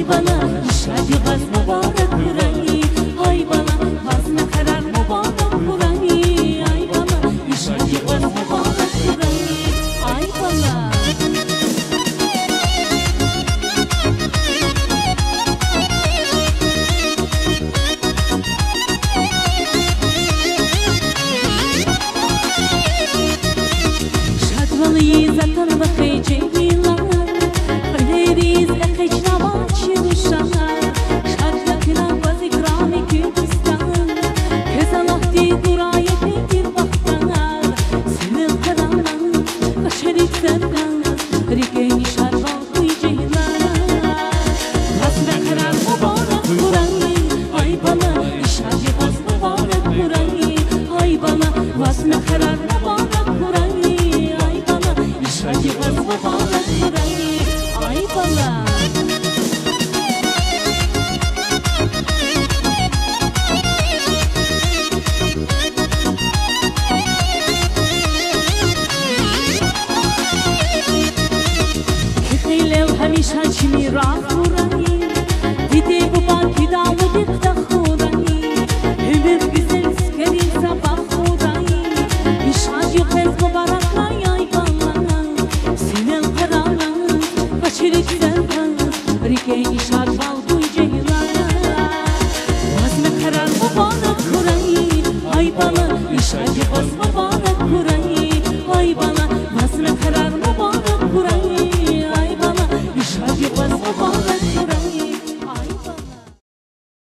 bana şadi gaz mübarek kurani ay bana vaz mekarar mübarek kurani ay bana şadi gaz mübarek kurani ay bana شادوالي زتن بخيجي همیشه چمی راه خورانی دیده بابا کی داودی خورانی همه güzel skeri sabah خورانی işacı kız mübarek ay bana senin kararın kaçırık sen rike işac baldu cehilana vazme karar mübarek خورانی ay bana işacı kız mübarek